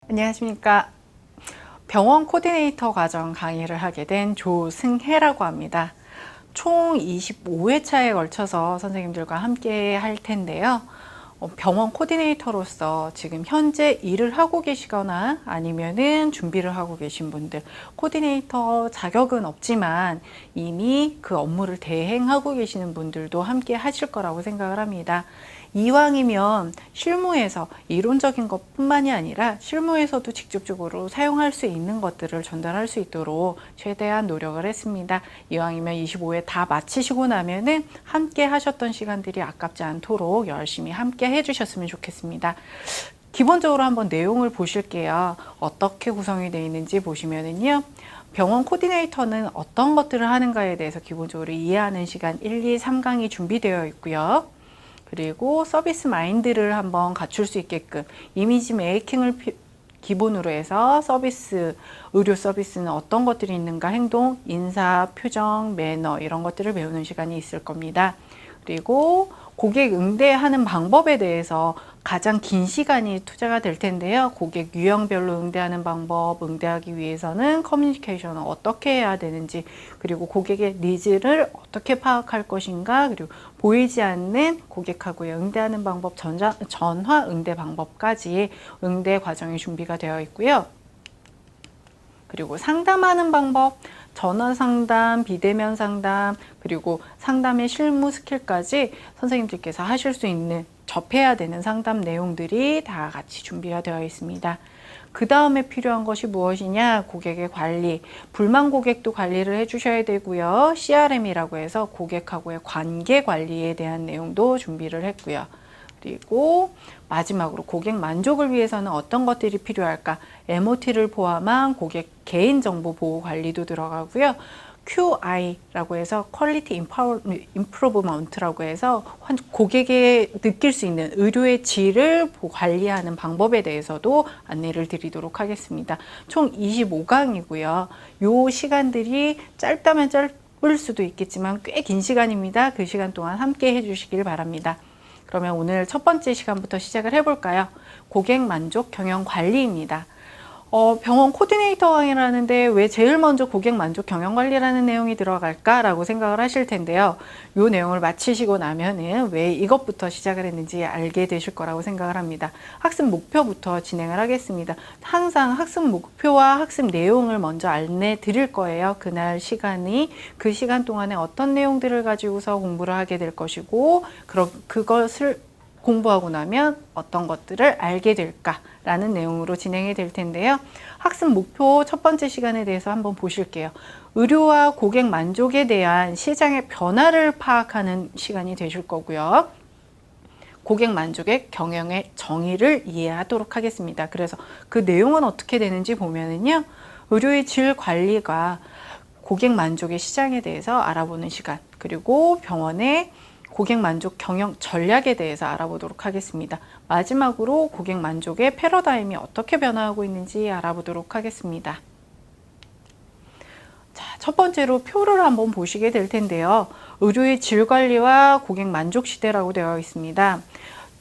안녕하십니까. 병원 코디네이터 과정 강의를 하게 된 조승혜라고 합니다. 총 25회차에 걸쳐서 선생님들과 함께 할 텐데요. 병원 코디네이터로서 지금 현재 일을 하고 계시거나 아니면은 준비를 하고 계신 분들, 코디네이터 자격은 없지만 이미 그 업무를 대행하고 계시는 분들도 함께 하실 거라고 생각을 합니다. 이왕이면 실무에서 이론적인 것뿐만이 아니라 실무에서도 직접적으로 사용할 수 있는 것들을 전달할 수 있도록 최대한 노력을 했습니다. 이왕이면 25회 다 마치시고 나면은 함께 하셨던 시간들이 아깝지 않도록 열심히 함께 해주셨으면 좋겠습니다. 기본적으로 한번 내용을 보실게요. 어떻게 구성이 되어 있는지 보시면은요. 병원 코디네이터는 어떤 것들을 하는가에 대해서 기본적으로 이해하는 시간 1, 2, 3강이 준비되어 있고요. 그리고 서비스 마인드를 한번 갖출 수 있게끔 이미지 메이킹을 기본으로 해서 의료 서비스는 어떤 것들이 있는가, 행동, 인사, 표정, 매너 이런 것들을 배우는 시간이 있을 겁니다. 그리고 고객 응대하는 방법에 대해서 가장 긴 시간이 투자가 될 텐데요. 고객 유형별로 응대하는 방법, 응대하기 위해서는 커뮤니케이션을 어떻게 해야 되는지, 그리고 고객의 니즈를 어떻게 파악할 것인가, 그리고 보이지 않는 고객하고의 응대하는 방법, 전화 응대 방법까지 응대 과정이 준비가 되어 있고요. 그리고 상담하는 방법, 전화 상담, 비대면 상담, 그리고 상담의 실무 스킬까지 선생님들께서 하실 수 있는 접해야 되는 상담 내용들이 다 같이 준비가 되어 있습니다. 그 다음에 필요한 것이 무엇이냐? 고객의 관리, 불만 고객도 관리를 해주셔야 되고요. CRM이라고 해서 고객하고의 관계 관리에 대한 내용도 준비를 했고요. 그리고 마지막으로 고객 만족을 위해서는 어떤 것들이 필요할까? MOT를 포함한 고객 개인정보 보호 관리도 들어가고요. QI라고 해서 퀄리티 임프루브먼트라고 해서 고객이 느낄 수 있는 의료의 질을 관리하는 방법에 대해서도 안내를 드리도록 하겠습니다. 총 25강이고요. 요 시간들이 짧다면 짧을 수도 있겠지만 꽤 긴 시간입니다. 그 시간 동안 함께 해주시길 바랍니다. 그러면 오늘 첫 번째 시간부터 시작을 해볼까요? 고객 만족 경영 관리입니다. 병원 코디네이터 강의라는데 왜 제일 먼저 고객 만족 경영 관리라는 내용이 들어갈까라고 생각을 하실 텐데요. 이 내용을 마치시고 나면은 왜 이것부터 시작을 했는지 알게 되실 거라고 생각을 합니다. 학습 목표부터 진행을 하겠습니다. 항상 학습 목표와 학습 내용을 먼저 안내 드릴 거예요. 그날 시간이 그 시간 동안에 어떤 내용들을 가지고서 공부를 하게 될 것이고 그것을 공부하고 나면 어떤 것들을 알게 될까라는 내용으로 진행이 될 텐데요. 학습 목표 첫 번째 시간에 대해서 한번 보실게요. 의료와 고객 만족에 대한 시장의 변화를 파악하는 시간이 되실 거고요. 고객 만족의 경영의 정의를 이해하도록 하겠습니다. 그래서 그 내용은 어떻게 되는지 보면은요. 의료의 질 관리가 고객 만족의 시장에 대해서 알아보는 시간, 그리고 병원의 고객 만족 경영 전략에 대해서 알아보도록 하겠습니다. 마지막으로 고객 만족의 패러다임이 어떻게 변화하고 있는지 알아보도록 하겠습니다. 자, 첫 번째로 표를 한번 보시게 될 텐데요. 의료의 질 관리와 고객 만족 시대라고 되어 있습니다.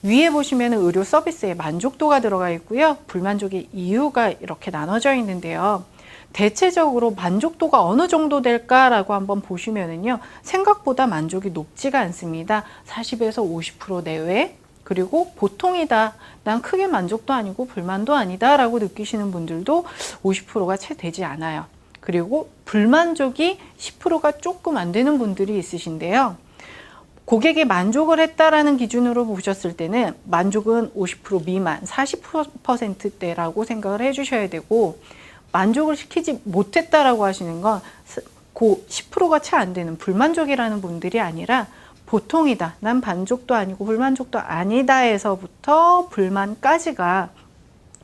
위에 보시면 의료 서비스의 만족도가 들어가 있고요. 불만족의 이유가 이렇게 나눠져 있는데요. 대체적으로 만족도가 어느 정도 될까라고 한번 보시면은요. 생각보다 만족이 높지가 않습니다. 40에서 50% 내외. 그리고 보통이다. 난 크게 만족도 아니고 불만도 아니다 라고 느끼시는 분들도 50%가 채 되지 않아요. 그리고 불만족이 10%가 조금 안 되는 분들이 있으신데요. 고객이 만족을 했다라는 기준으로 보셨을 때는 만족은 50% 미만, 40%대라고 생각을 해주셔야 되고, 만족을 시키지 못했다라고 하시는 건 그 10%가 채 안 되는 불만족이라는 분들이 아니라 보통이다. 난 만족도 아니고 불만족도 아니다에서부터 불만까지가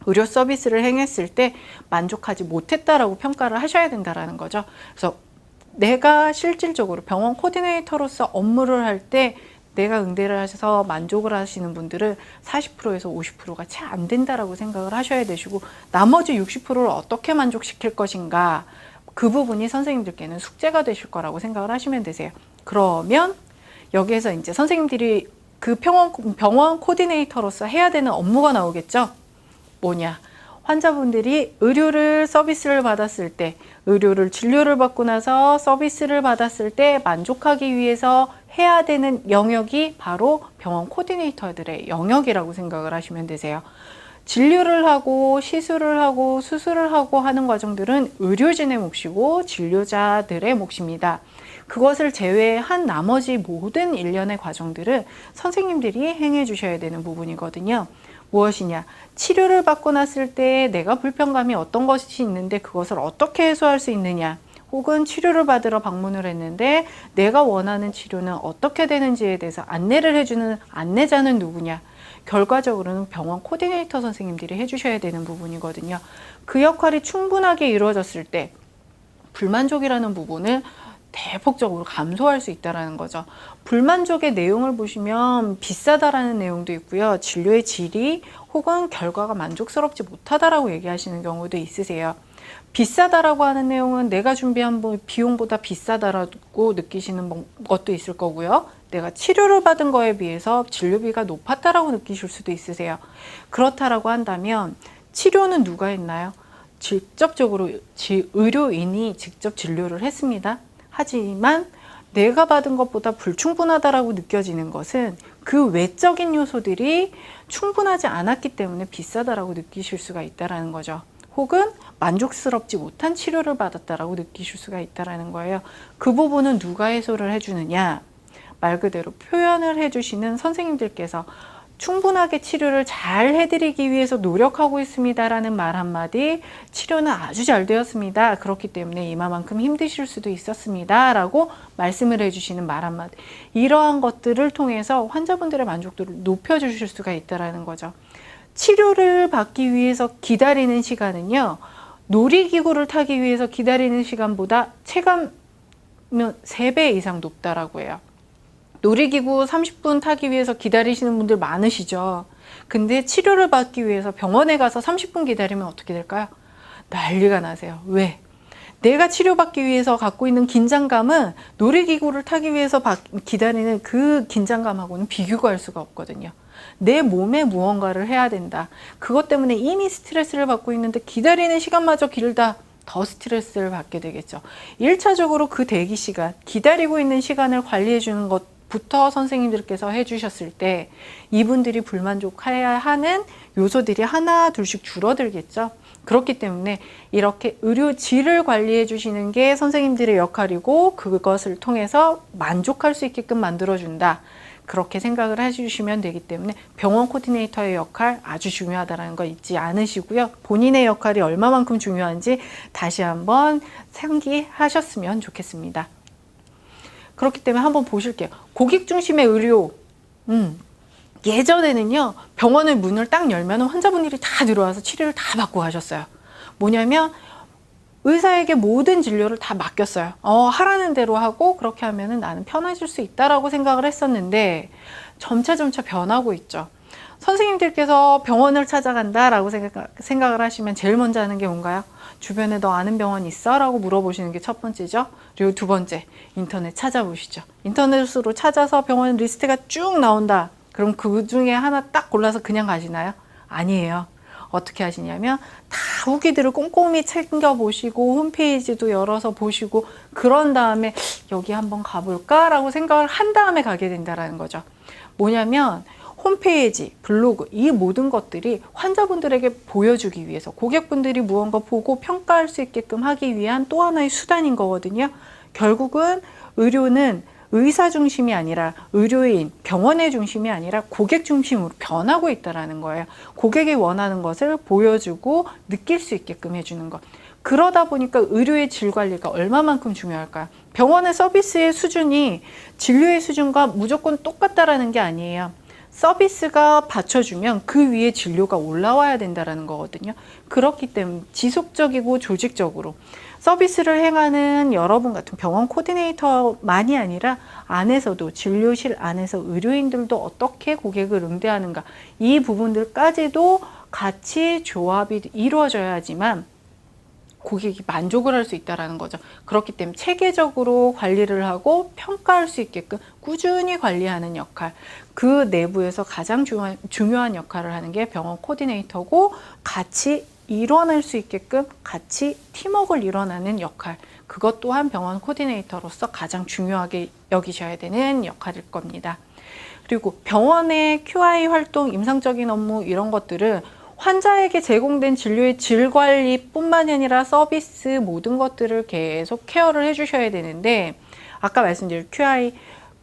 의료 서비스를 행했을 때 만족하지 못했다라고 평가를 하셔야 된다라는 거죠. 그래서 내가 실질적으로 병원 코디네이터로서 업무를 할 때 내가 응대를 하셔서 만족을 하시는 분들은 40%에서 50%가 채 안 된다라고 생각을 하셔야 되시고, 나머지 60%를 어떻게 만족시킬 것인가, 그 부분이 선생님들께는 숙제가 되실 거라고 생각을 하시면 되세요. 그러면 여기에서 이제 선생님들이 그 병원 코디네이터로서 해야 되는 업무가 나오겠죠. 뭐냐? 환자분들이 의료를 서비스를 받았을 때, 의료를 진료를 받고 나서 서비스를 받았을 때 만족하기 위해서 해야 되는 영역이 바로 병원 코디네이터들의 영역이라고 생각을 하시면 되세요. 진료를 하고 시술을 하고 수술을 하고 하는 과정들은 의료진의 몫이고 진료자들의 몫입니다. 그것을 제외한 나머지 모든 일련의 과정들은 선생님들이 행해 주셔야 되는 부분이거든요. 무엇이냐? 치료를 받고 났을 때 내가 불편감이 어떤 것이 있는데 그것을 어떻게 해소할 수 있느냐? 혹은 치료를 받으러 방문을 했는데 내가 원하는 치료는 어떻게 되는지에 대해서 안내를 해주는 안내자는 누구냐? 결과적으로는 병원 코디네이터 선생님들이 해주셔야 되는 부분이거든요. 그 역할이 충분하게 이루어졌을 때 불만족이라는 부분을 대폭적으로 감소할 수 있다는 거죠. 불만족의 내용을 보시면 비싸다라는 내용도 있고요. 진료의 질이 혹은 결과가 만족스럽지 못하다라고 얘기하시는 경우도 있으세요. 비싸다라고 하는 내용은 내가 준비한 비용보다 비싸다라고 느끼시는 것도 있을 거고요. 내가 치료를 받은 거에 비해서 진료비가 높았다라고 느끼실 수도 있으세요. 그렇다라고 한다면 치료는 누가 했나요? 직접적으로 의료인이 직접 진료를 했습니다. 하지만 내가 받은 것보다 불충분하다라고 느껴지는 것은 그 외적인 요소들이 충분하지 않았기 때문에 비싸다라고 느끼실 수가 있다는 거죠. 혹은 만족스럽지 못한 치료를 받았다라고 느끼실 수가 있다는 거예요. 그 부분은 누가 해소를 해주느냐? 말 그대로 표현을 해주시는 선생님들께서 충분하게 치료를 잘 해드리기 위해서 노력하고 있습니다라는 말 한마디, 치료는 아주 잘 되었습니다. 그렇기 때문에 이만큼 힘드실 수도 있었습니다. 라고 말씀을 해주시는 말 한마디. 이러한 것들을 통해서 환자분들의 만족도를 높여주실 수가 있다는 거죠. 치료를 받기 위해서 기다리는 시간은요, 놀이기구를 타기 위해서 기다리는 시간보다 체감은 3배 이상 높다라고 해요. 놀이기구 30분 타기 위해서 기다리시는 분들 많으시죠. 근데 치료를 받기 위해서 병원에 가서 30분 기다리면 어떻게 될까요? 난리가 나세요. 왜? 내가 치료받기 위해서 갖고 있는 긴장감은 놀이기구를 타기 위해서 기다리는 그 긴장감하고는 비교가 할 수가 없거든요. 내 몸에 무언가를 해야 된다. 그것 때문에 이미 스트레스를 받고 있는데 기다리는 시간마저 길다. 더 스트레스를 받게 되겠죠. 1차적으로 그 대기 시간, 기다리고 있는 시간을 관리해 주는 것부터 선생님들께서 해주셨을 때 이분들이 불만족해야 하는 요소들이 하나 둘씩 줄어들겠죠. 그렇기 때문에 이렇게 의료 질을 관리해 주시는 게 선생님들의 역할이고 그것을 통해서 만족할 수 있게끔 만들어준다. 그렇게 생각을 해주시면 되기 때문에 병원 코디네이터의 역할 아주 중요하다는 거 잊지 않으시고요. 본인의 역할이 얼마만큼 중요한지 다시 한번 상기하셨으면 좋겠습니다. 그렇기 때문에 한번 보실게요. 고객 중심의 의료. 예전에는요, 병원의 문을 딱 열면 환자분들이 다 들어와서 치료를 다 받고 가셨어요. 뭐냐면 의사에게 모든 진료를 다 맡겼어요. 하라는 대로 하고 그렇게 하면은 나는 편해질 수 있다라고 생각을 했었는데 점차 변하고 있죠. 선생님들께서 병원을 찾아간다라고 생각을 하시면 제일 먼저 하는 게 뭔가요? 주변에 너 아는 병원 있어? 라고 물어보시는 게 첫 번째죠. 그리고 두 번째, 인터넷 찾아보시죠. 인터넷으로 찾아서 병원 리스트가 쭉 나온다. 그럼 그 중에 하나 딱 골라서 그냥 가시나요? 아니에요. 어떻게 하시냐면 다 후기들을 꼼꼼히 챙겨보시고 홈페이지도 열어서 보시고 그런 다음에 여기 한번 가볼까? 라고 생각을 한 다음에 가게 된다는 거죠. 뭐냐면 홈페이지, 블로그 이 모든 것들이 환자분들에게 보여주기 위해서 고객분들이 무언가 보고 평가할 수 있게끔 하기 위한 또 하나의 수단인 거거든요. 결국은 의료는 의사 중심이 아니라 의료인, 병원의 중심이 아니라 고객 중심으로 변하고 있다는 거예요. 고객이 원하는 것을 보여주고 느낄 수 있게끔 해주는 것. 그러다 보니까 의료의 질 관리가 얼마만큼 중요할까요? 병원의 서비스의 수준이 진료의 수준과 무조건 똑같다라는 게 아니에요. 서비스가 받쳐주면 그 위에 진료가 올라와야 된다는 거거든요. 그렇기 때문에 지속적이고 조직적으로 서비스를 행하는 여러분 같은 병원 코디네이터만이 아니라 안에서도 진료실 안에서 의료인들도 어떻게 고객을 응대하는가 이 부분들까지도 같이 조합이 이루어져야지만 고객이 만족을 할 수 있다는 거죠. 그렇기 때문에 체계적으로 관리를 하고 평가할 수 있게끔 꾸준히 관리하는 역할, 그 내부에서 가장 중요한 역할을 하는 게 병원 코디네이터고 같이 이뤄낼 수 있게끔 같이 팀워크를 이뤄내는 역할, 그것 또한 병원 코디네이터로서 가장 중요하게 여기셔야 되는 역할일 겁니다. 그리고 병원의 QI 활동, 임상적인 업무 이런 것들은 환자에게 제공된 진료의 질 관리뿐만이 아니라 서비스 모든 것들을 계속 케어를 해주셔야 되는데, 아까 말씀드린 QI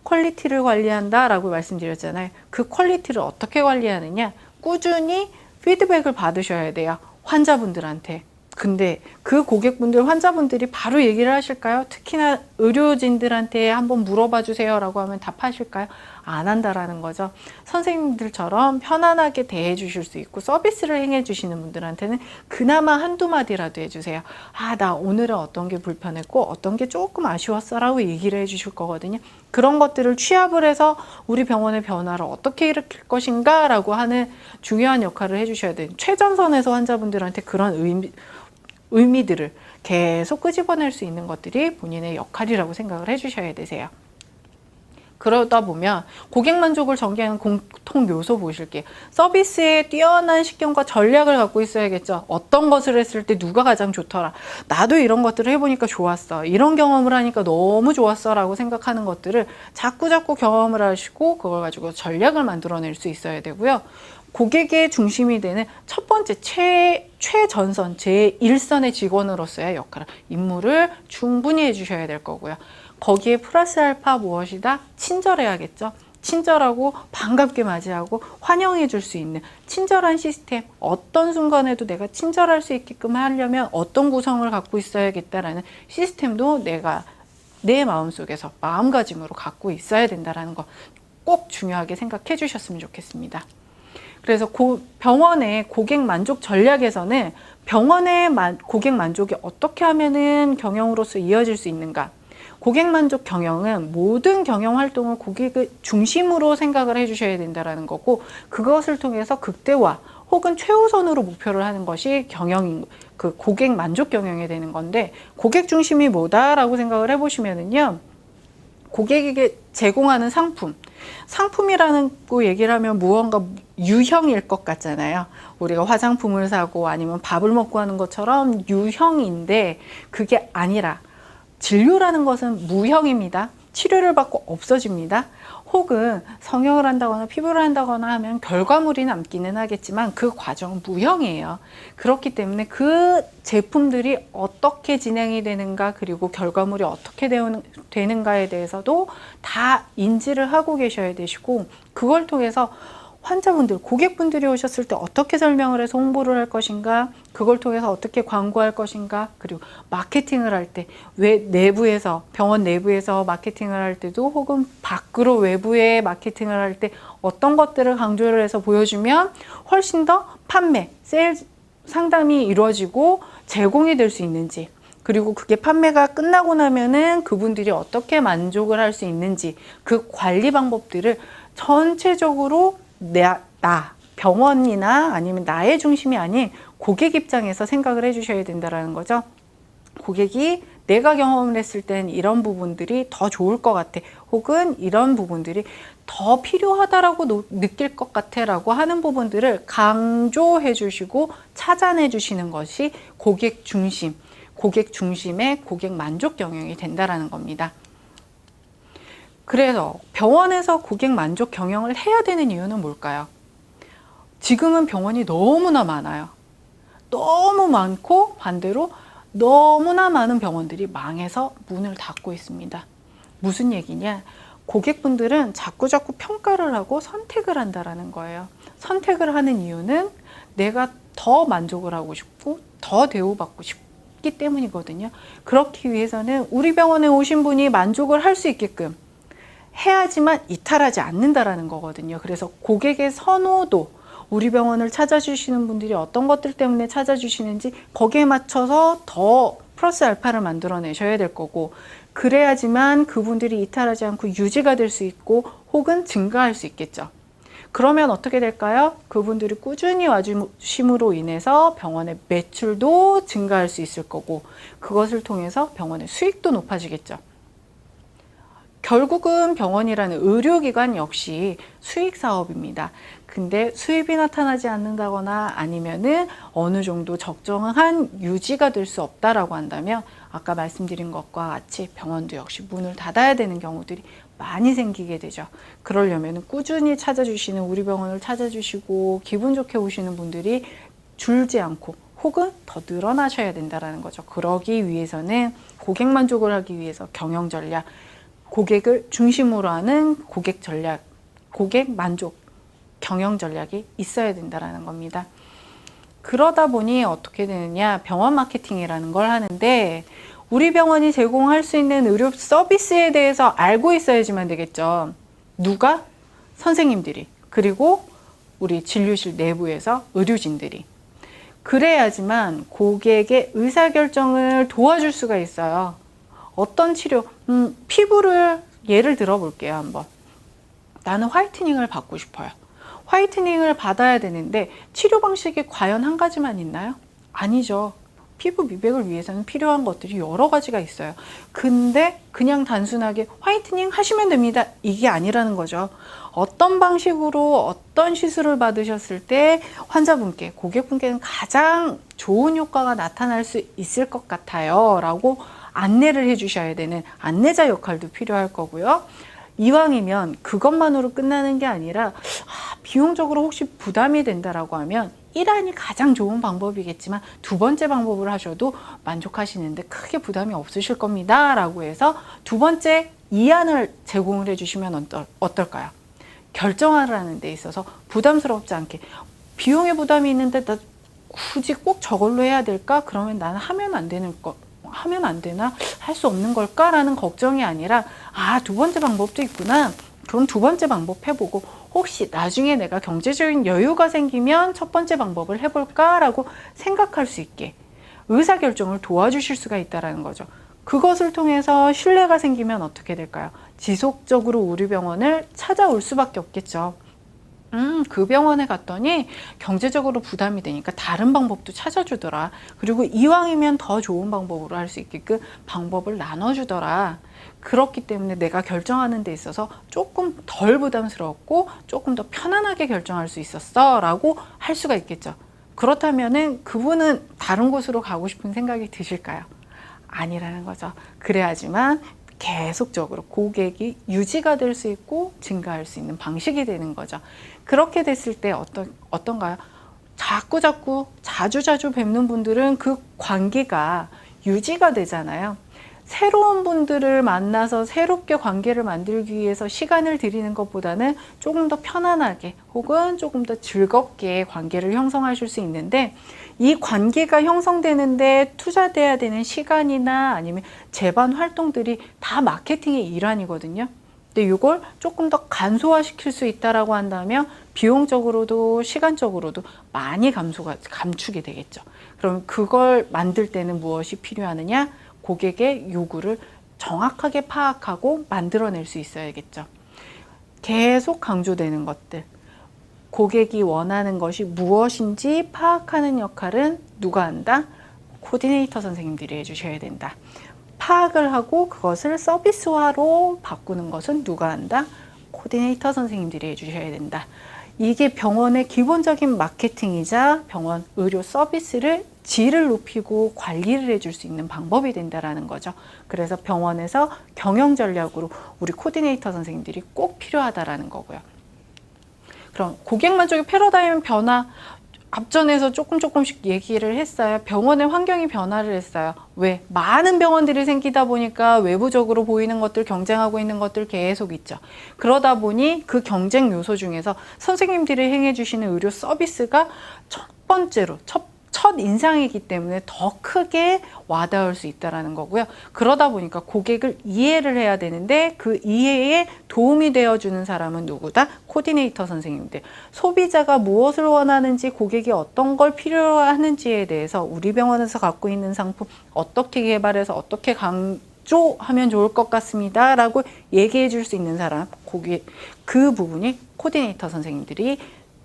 퀄리티를 관리한다 라고 말씀드렸잖아요. 그 퀄리티를 어떻게 관리하느냐, 꾸준히 피드백을 받으셔야 돼요, 환자분들한테. 근데 그 고객분들, 환자분들이 바로 얘기를 하실까요? 특히나 의료진들한테 한번 물어봐 주세요 라고 하면 답하실까요? 안 한다라는 거죠. 선생님들처럼 편안하게 대해 주실 수 있고 서비스를 행해 주시는 분들한테는 그나마 한두 마디라도 해주세요. 아, 나 오늘은 어떤 게 불편했고 어떤 게 조금 아쉬웠어 라고 얘기를 해 주실 거거든요. 그런 것들을 취합을 해서 우리 병원의 변화를 어떻게 일으킬 것인가 라고 하는 중요한 역할을 해 주셔야 돼요. 최전선에서 환자분들한테 그런 의미들을 계속 끄집어낼 수 있는 것들이 본인의 역할이라고 생각을 해주셔야 되세요. 그러다 보면 고객 만족을 전개하는 공통 요소 보실게요. 서비스에 뛰어난 식견과 전략을 갖고 있어야겠죠. 어떤 것을 했을 때 누가 가장 좋더라, 나도 이런 것들을 해보니까 좋았어, 이런 경험을 하니까 너무 좋았어 라고 생각하는 것들을 자꾸 경험을 하시고 그걸 가지고 전략을 만들어낼 수 있어야 되고요. 고객의 중심이 되는 첫 번째 최전선, 제1선의 직원으로서의 역할을, 임무를 충분히 해주셔야 될 거고요. 거기에 플러스 알파 무엇이다? 친절해야겠죠. 친절하고 반갑게 맞이하고 환영해 줄 수 있는 친절한 시스템, 어떤 순간에도 내가 친절할 수 있게끔 하려면 어떤 구성을 갖고 있어야겠다라는 시스템도 내가 내 마음속에서 마음가짐으로 갖고 있어야 된다는 거 꼭 중요하게 생각해 주셨으면 좋겠습니다. 그래서 병원의 고객 만족 전략에서는 병원의 고객 만족이 어떻게 하면은 경영으로서 이어질 수 있는가? 고객 만족 경영은 모든 경영 활동을 고객을 중심으로 생각을 해주셔야 된다는 거고, 그것을 통해서 극대화 혹은 최우선으로 목표를 하는 것이 그 고객 만족 경영이 되는 건데, 고객 중심이 뭐다라고 생각을 해보시면은요, 고객에게 제공하는 상품이라는 거 얘기를 하면 무언가 유형일 것 같잖아요. 우리가 화장품을 사고 아니면 밥을 먹고 하는 것처럼 유형인데, 그게 아니라 진료라는 것은 무형입니다. 치료를 받고 없어집니다. 혹은 성형을 한다거나 피부를 한다거나 하면 결과물이 남기는 하겠지만 그 과정은 무형이에요. 그렇기 때문에 그 제품들이 어떻게 진행이 되는가, 그리고 결과물이 어떻게 되는가에 대해서도 다 인지를 하고 계셔야 되시고, 그걸 통해서 환자분들, 고객분들이 오셨을 때 어떻게 설명을 해서 홍보를 할 것인가, 그걸 통해서 어떻게 광고할 것인가, 그리고 마케팅을 할 때 왜 내부에서, 병원 내부에서 마케팅을 할 때도 혹은 밖으로 외부에 마케팅을 할 때 어떤 것들을 강조를 해서 보여주면 훨씬 더 판매, 세일즈 상담이 이루어지고 제공이 될 수 있는지, 그리고 그게 판매가 끝나고 나면은 그분들이 어떻게 만족을 할 수 있는지, 그 관리 방법들을 전체적으로 나 병원이나 아니면 나의 중심이 아닌 고객 입장에서 생각을 해주셔야 된다는 거죠. 고객이 내가 경험을 했을 땐 이런 부분들이 더 좋을 것 같아, 혹은 이런 부분들이 더 필요하다라고 느낄 것 같아 라고 하는 부분들을 강조해 주시고 찾아내 주시는 것이 고객 중심의 고객 만족 경영이 된다는 겁니다. 그래서 병원에서 고객 만족 경영을 해야 되는 이유는 뭘까요? 지금은 병원이 너무나 많아요. 너무 많고 반대로 너무나 많은 병원들이 망해서 문을 닫고 있습니다. 무슨 얘기냐? 고객분들은 자꾸 평가를 하고 선택을 한다는 거예요. 선택을 하는 이유는 내가 더 만족을 하고 싶고 더 대우받고 싶기 때문이거든요. 그렇기 위해서는 우리 병원에 오신 분이 만족을 할 수 있게끔 해야지만 이탈하지 않는다라는 거거든요. 그래서 고객의 선호도, 우리 병원을 찾아주시는 분들이 어떤 것들 때문에 찾아주시는지 거기에 맞춰서 더 플러스 알파를 만들어내셔야 될 거고, 그래야지만 그분들이 이탈하지 않고 유지가 될 수 있고 혹은 증가할 수 있겠죠. 그러면 어떻게 될까요? 그분들이 꾸준히 와주심으로 인해서 병원의 매출도 증가할 수 있을 거고, 그것을 통해서 병원의 수익도 높아지겠죠. 결국은 병원이라는 의료기관 역시 수익 사업입니다. 근데 수입이 나타나지 않는다거나 아니면은 어느 정도 적정한 유지가 될 수 없다라고 한다면 아까 말씀드린 것과 같이 병원도 역시 문을 닫아야 되는 경우들이 많이 생기게 되죠. 그러려면 꾸준히 찾아주시는 우리 병원을 찾아주시고 기분 좋게 오시는 분들이 줄지 않고 혹은 더 늘어나셔야 된다는 거죠. 그러기 위해서는 고객 만족을 하기 위해서 경영 전략, 고객을 중심으로 하는 고객 전략, 고객 만족, 경영 전략이 있어야 된다는 겁니다. 그러다 보니 어떻게 되느냐, 병원 마케팅이라는 걸 하는데 우리 병원이 제공할 수 있는 의료 서비스에 대해서 알고 있어야지만 되겠죠. 누가? 선생님들이, 그리고 우리 진료실 내부에서 의료진들이. 그래야지만 고객의 의사결정을 도와줄 수가 있어요. 어떤 치료, 피부를 예를 들어 볼게요. 한번. 나는 화이트닝을 받고 싶어요. 화이트닝을 받아야 되는데 치료 방식이 과연 한 가지만 있나요? 아니죠. 피부 미백을 위해서는 필요한 것들이 여러 가지가 있어요. 근데 그냥 단순하게 화이트닝 하시면 됩니다, 이게 아니라는 거죠. 어떤 방식으로 어떤 시술을 받으셨을 때 환자분께, 고객분께는 가장 좋은 효과가 나타날 수 있을 것 같아요 라고 안내를 해 주셔야 되는 안내자 역할도 필요할 거고요. 이왕이면 그것만으로 끝나는 게 아니라 비용적으로 혹시 부담이 된다라고 하면 1안이 가장 좋은 방법이겠지만 두 번째 방법을 하셔도 만족하시는데 크게 부담이 없으실 겁니다 라고 해서 두 번째 2안을 제공을 해주시면 어떨까요? 결정하라는 데 있어서 부담스럽지 않게, 비용의 부담이 있는데 나 굳이 꼭 저걸로 해야 될까? 그러면 나는 하면 안 되나? 할 수 없는 걸까? 라는 걱정이 아니라 두 번째 방법도 있구나. 그럼 두 번째 방법 해보고 혹시 나중에 내가 경제적인 여유가 생기면 첫 번째 방법을 해볼까? 라고 생각할 수 있게 의사결정을 도와주실 수가 있다는 거죠. 그것을 통해서 신뢰가 생기면 어떻게 될까요? 지속적으로 우리 병원을 찾아올 수밖에 없겠죠. 그 병원에 갔더니 경제적으로 부담이 되니까 다른 방법도 찾아주더라. 그리고 이왕이면 더 좋은 방법으로 할 수 있게끔 방법을 나눠주더라. 그렇기 때문에 내가 결정하는 데 있어서 조금 덜 부담스럽고 조금 더 편안하게 결정할 수 있었어 라고 할 수가 있겠죠. 그렇다면은 그분은 다른 곳으로 가고 싶은 생각이 드실까요? 아니라는 거죠. 그래야지만 계속적으로 고객이 유지가 될 수 있고 증가할 수 있는 방식이 되는 거죠. 그렇게 됐을 때 어떤가요? 자주 뵙는 분들은 그 관계가 유지가 되잖아요. 새로운 분들을 만나서 새롭게 관계를 만들기 위해서 시간을 들이는 것보다는 조금 더 편안하게 혹은 조금 더 즐겁게 관계를 형성하실 수 있는데, 이 관계가 형성되는데 투자돼야 되는 시간이나 아니면 제반 활동들이 다 마케팅의 일환이거든요. 근데 이걸 조금 더 간소화시킬 수 있다라고 한다면 비용적으로도 시간적으로도 많이 감축이 되겠죠. 그럼 그걸 만들 때는 무엇이 필요하느냐? 고객의 요구를 정확하게 파악하고 만들어낼 수 있어야겠죠. 계속 강조되는 것들, 고객이 원하는 것이 무엇인지 파악하는 역할은 누가 한다? 코디네이터 선생님들이 해주셔야 된다. 파악을 하고 그것을 서비스화로 바꾸는 것은 누가 한다? 코디네이터 선생님들이 해주셔야 된다. 이게 병원의 기본적인 마케팅이자 병원 의료 서비스를 질을 높이고 관리를 해줄 수 있는 방법이 된다는 거죠. 그래서 병원에서 경영 전략으로 우리 코디네이터 선생님들이 꼭 필요하다라는 거고요. 그럼 고객 만족의 패러다임 변화, 앞전에서 조금씩 얘기를 했어요. 병원의 환경이 변화를 했어요. 왜? 많은 병원들이 생기다 보니까 외부적으로 보이는 것들, 경쟁하고 있는 것들 계속 있죠. 그러다 보니 그 경쟁 요소 중에서 선생님들이 행해 주시는 의료 서비스가 첫 인상이기 때문에 더 크게 와닿을 수 있다는 거고요. 그러다 보니까 고객을 이해를 해야 되는데 그 이해에 도움이 되어주는 사람은 누구다? 코디네이터 선생님들. 소비자가 무엇을 원하는지, 고객이 어떤 걸 필요하는지에 대해서 우리 병원에서 갖고 있는 상품 어떻게 개발해서 어떻게 강조하면 좋을 것 같습니다 라고 얘기해 줄 수 있는 사람, 그 부분이 코디네이터 선생님들이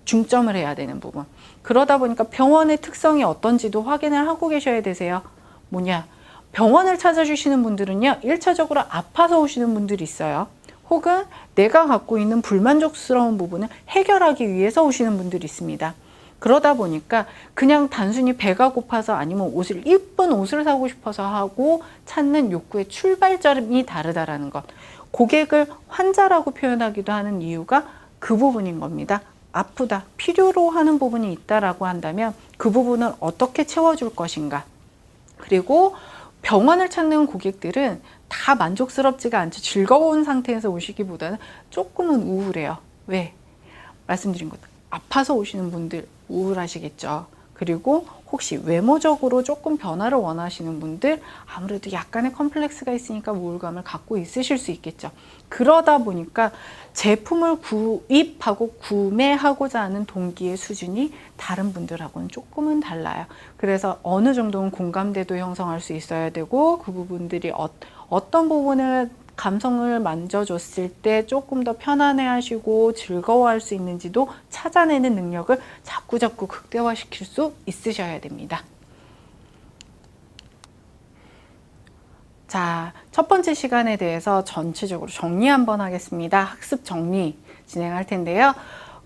중점을 해야 되는 부분. 그러다 보니까 병원의 특성이 어떤지도 확인을 하고 계셔야 되세요. 뭐냐? 병원을 찾아주시는 분들은요, 1차적으로 아파서 오시는 분들이 있어요. 혹은 내가 갖고 있는 불만족스러운 부분을 해결하기 위해서 오시는 분들이 있습니다. 그러다 보니까 그냥 단순히 배가 고파서 아니면 이쁜 옷을 사고 싶어서 하고 찾는 욕구의 출발점이 다르다라는 것. 고객을 환자라고 표현하기도 하는 이유가 그 부분인 겁니다. 아프다, 필요로 하는 부분이 있다라고 한다면 그 부분을 어떻게 채워줄 것인가. 그리고 병원을 찾는 고객들은 다 만족스럽지가 않죠. 즐거운 상태에서 오시기보다는 조금은 우울해요. 왜? 말씀드린 것, 아파서 오시는 분들 우울하시겠죠. 그리고 혹시 외모적으로 조금 변화를 원하시는 분들, 아무래도 약간의 컴플렉스가 있으니까 우울감을 갖고 있으실 수 있겠죠. 그러다 보니까 제품을 구입하고 구매하고자 하는 동기의 수준이 다른 분들하고는 조금은 달라요. 그래서 어느 정도는 공감대도 형성할 수 있어야 되고, 그 부분들이 어떤 부분을 감성을 만져줬을 때 조금 더 편안해 하시고 즐거워할 수 있는지도 찾아내는 능력을 자꾸자꾸 극대화시킬 수 있으셔야 됩니다. 자, 첫 번째 시간에 대해서 전체적으로 정리 한번 하겠습니다. 학습 정리 진행할 텐데요.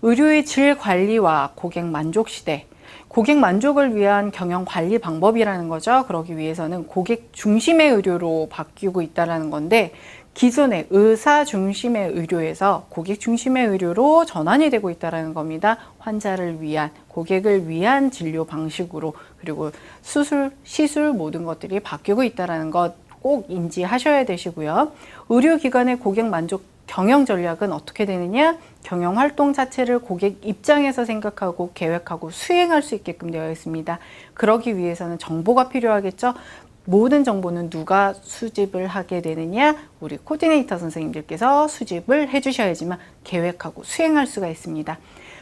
의료의 질 관리와 고객 만족 시대. 고객 만족을 위한 경영 관리 방법이라는 거죠. 그러기 위해서는 고객 중심의 의료로 바뀌고 있다는 건데, 기존의 의사 중심의 의료에서 고객 중심의 의료로 전환이 되고 있다는 겁니다. 환자를 위한, 고객을 위한 진료 방식으로, 그리고 수술, 시술 모든 것들이 바뀌고 있다는 것 꼭 인지하셔야 되시고요. 의료기관의 고객 만족 경영 전략은 어떻게 되느냐? 경영 활동 자체를 고객 입장에서 생각하고 계획하고 수행할 수 있게끔 되어 있습니다. 그러기 위해서는 정보가 필요하겠죠. 모든 정보는 누가 수집을 하게 되느냐? 우리 코디네이터 선생님들께서 수집을 해주셔야지만 계획하고 수행할 수가 있습니다.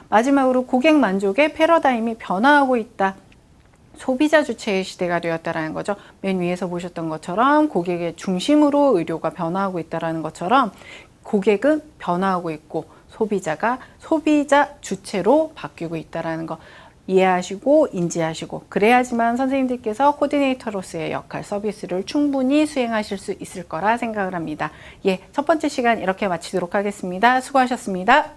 마지막으로 고객 만족의 패러다임이 변화하고 있다. 소비자 주체의 시대가 되었다라는 거죠. 맨 위에서 보셨던 것처럼 고객의 중심으로 의료가 변화하고 있다라는 것처럼 고객은 변화하고 있고 소비자가 소비자 주체로 바뀌고 있다라는 거 이해하시고 인지하시고, 그래야지만 선생님들께서 코디네이터로서의 역할, 서비스를 충분히 수행하실 수 있을 거라 생각을 합니다. 첫 번째 시간 이렇게 마치도록 하겠습니다. 수고하셨습니다.